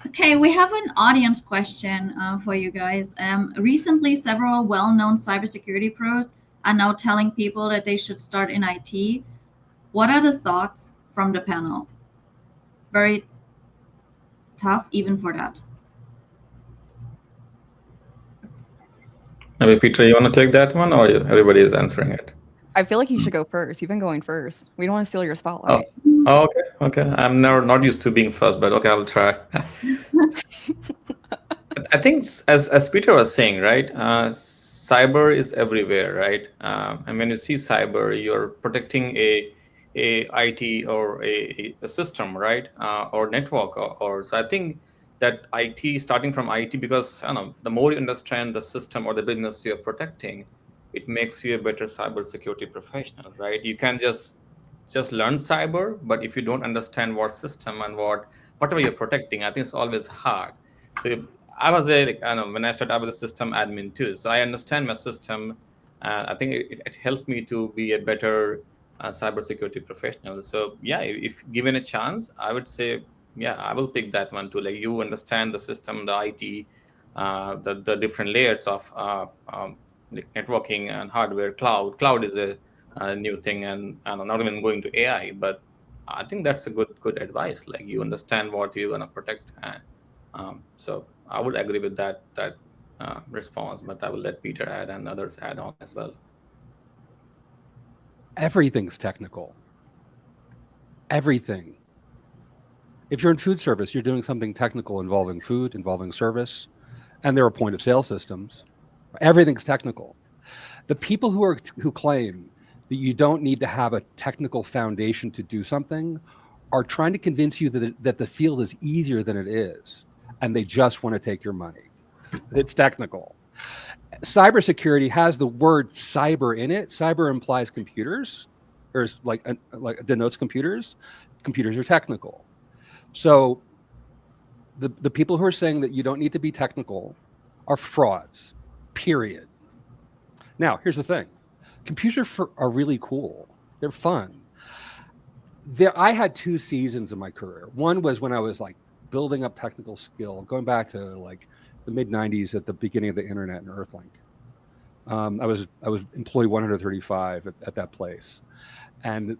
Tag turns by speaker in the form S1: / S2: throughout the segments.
S1: Okay, we have an audience question for you guys. Recently, several well-known cybersecurity pros are now telling people that they should start in IT. What are the thoughts from the panel? Very tough, even for that.
S2: Maybe Peter, you want to take that one, or everybody is answering it?
S3: I feel like you should go first. You've been going first. We don't want to steal your
S2: Oh,
S3: spotlight.
S2: oh, okay, okay. I'm never not used to being first, but okay, I'll try. I think as Peter was saying, right? Cyber is everywhere, right? And when you see cyber, you're protecting a IT or a system, right? Or network, or so. I think that IT, starting from IT, because I don't know, the more you understand the system or the business you're protecting, it makes you a better cybersecurity professional, right? You can just learn cyber, but if you don't understand what system and whatever you're protecting, I think it's always hard. So I was a like, I know when I started, I was a system admin too, so I understand my system. I think it helps me to be a better cybersecurity professional. So yeah, if given a chance, I would say yeah, I will pick that one too. Like you understand the system, the IT, the different layers of like networking and hardware. Cloud is a new thing, and I'm not even going to AI, but I think that's a good advice. Like you understand what you're gonna protect, and so I would agree with that response, but I will let Peter add and others add on as well.
S4: Everything's technical. Everything. If you're in food service, you're doing something technical involving food, involving service, and there are point of sale systems. Everything's technical. The people who claim that you don't need to have a technical foundation to do something are trying to convince you that the field is easier than it is, and they just want to take your money. It's technical. Cybersecurity has the word cyber in it. Cyber implies computers, or like denotes computers. Computers are technical. So the people who are saying that you don't need to be technical are frauds. Period. Now, here's the thing: computers are really cool. They're fun. I had two seasons in my career. One was when I was like building up technical skill, going back to like the mid '90s at the beginning of the internet and Earthlink. I was employee 135 at that place, and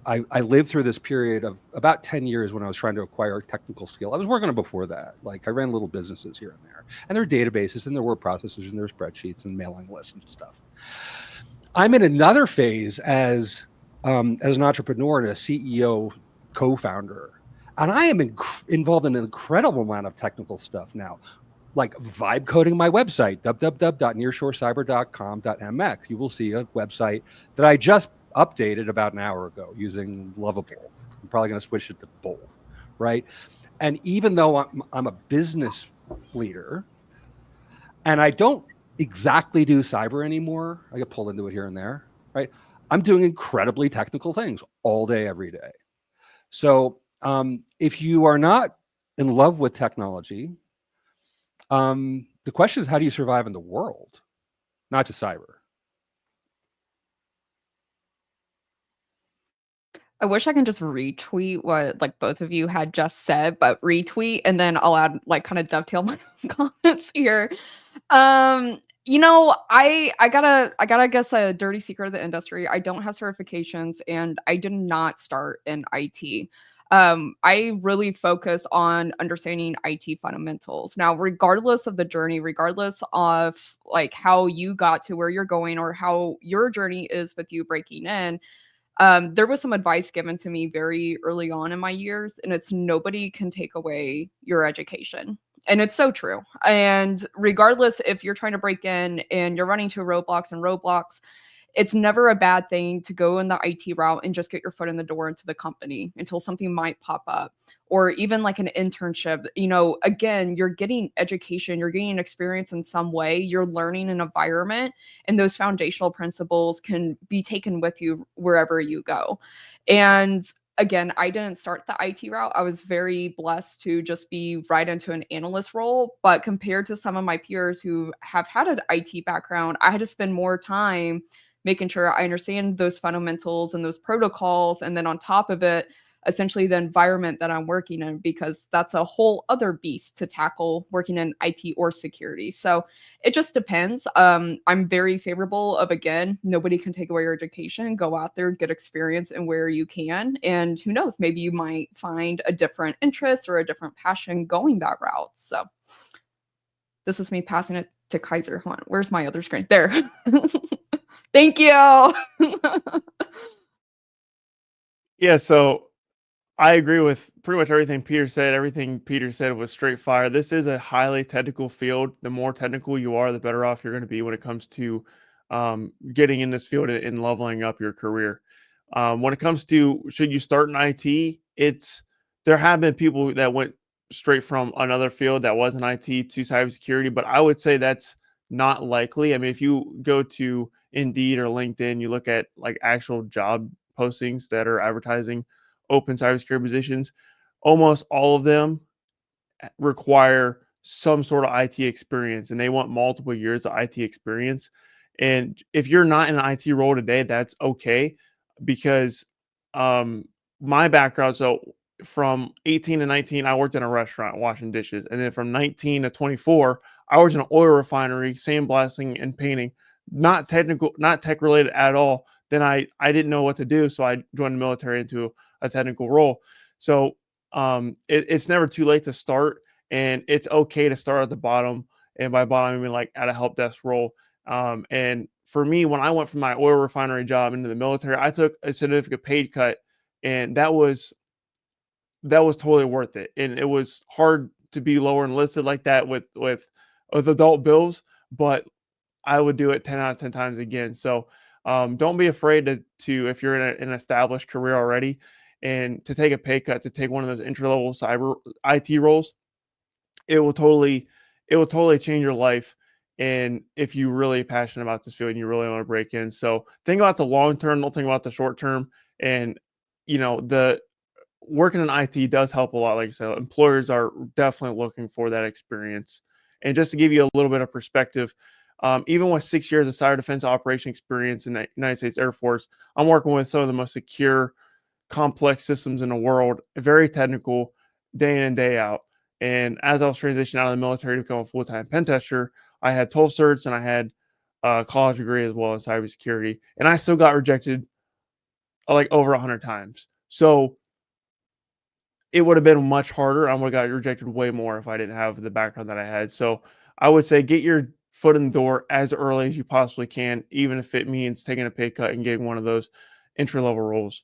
S4: I lived through this period of about 10 years when I was trying to acquire technical skill. I was working on before that. Like I ran little businesses here and there, and there were databases and there were processors and there were spreadsheets and mailing lists and stuff. I'm in another phase as an entrepreneur and a CEO co-founder, and I am involved in an incredible amount of technical stuff now, like vibe coding my website, www.nearshorecyber.com.mx. You will see a website that I just updated about an hour ago using Lovable. I'm probably going to switch it to Bowl, right? And even though I'm a business leader and I don't exactly do cyber anymore, I get pulled into it here and there, right? I'm doing incredibly technical things all day, every day. So if you are not in love with technology, the question is, how do you survive in the world, not just cyber?
S3: I wish I can just retweet what like both of you had just said, but retweet and then I'll add like kind of dovetail my comments here. I gotta guess a dirty secret of the industry. I don't have certifications and I did not start in IT. I really focus on understanding IT fundamentals. Now, regardless of the journey, regardless of like how you got to where you're going or how your journey is with you breaking in, there was some advice given to me very early on in my years, and it's nobody can take away your education. And it's so true. And regardless if you're trying to break in and you're running to roadblocks, it's never a bad thing to go in the IT route and just get your foot in the door into the company until something might pop up. Or even like an internship, again, you're getting education, you're getting experience in some way, you're learning an environment, and those foundational principles can be taken with you wherever you go. And again, I didn't start the IT route. I was very blessed to just be right into an analyst role. But compared to some of my peers who have had an IT background, I had to spend more time making sure I understand those fundamentals and those protocols. And then on top of it, essentially the environment that I'm working in, because that's a whole other beast to tackle working in IT or security. So it just depends. I'm very favorable of, again, nobody can take away your education. Go out there, get experience in where you can. And who knows, maybe you might find a different interest or a different passion going that route. So this is me passing it to Kyser. Hold on, where's my other screen? There. Thank you.
S5: Yeah, so I agree with pretty much everything Peter said. Everything Peter said was straight fire. This is a highly technical field. The more technical you are, the better off you're going to be when it comes to getting in this field and leveling up your career. When it comes to should you start in IT, there have been people that went straight from another field that wasn't IT to cybersecurity, but I would say that's not likely. I mean, if you go to Indeed or LinkedIn, you look at like actual job postings that are advertising open cybersecurity positions, almost all of them require some sort of IT experience, and they want multiple years of IT experience. And if you're not in an IT role today, that's okay, because my background, so from 18 to 19, I worked in a restaurant washing dishes. And then from 19 to 24, I was in an oil refinery, sandblasting and painting, not technical, not tech related at all. Then I didn't know what to do. So I joined the military into a technical role. So it's never too late to start, and it's okay to start at the bottom. And by bottom, I mean like at a help desk role. And for me, when I went from my oil refinery job into the military, I took a significant paid cut, and that was totally worth it. And it was hard to be lower enlisted like that with adult bills, but I would do it 10 out of 10 times again. So don't be afraid to if you're in an established career already, and to take a pay cut to take one of those entry level cyber IT roles. It will totally change your life. And if you're really passionate about this field and you really want to break in, so think about the long term, don't think about the short term. And the working in IT does help a lot. Like I said, employers are definitely looking for that experience. And just to give you a little bit of perspective, even with 6 years of cyber defense operation experience in the United States Air Force, I'm working with some of the most secure, complex systems in the world, very technical, day in and day out. And as I was transitioning out of the military to become a full-time pen tester, I had TOEFL certs and I had a college degree as well in cybersecurity. And I still got rejected like over 100 times. So it would have been much harder. I would have got rejected way more if I didn't have the background that I had. So I would say get your foot in the door as early as you possibly can, even if it means taking a pay cut and getting one of those entry level roles.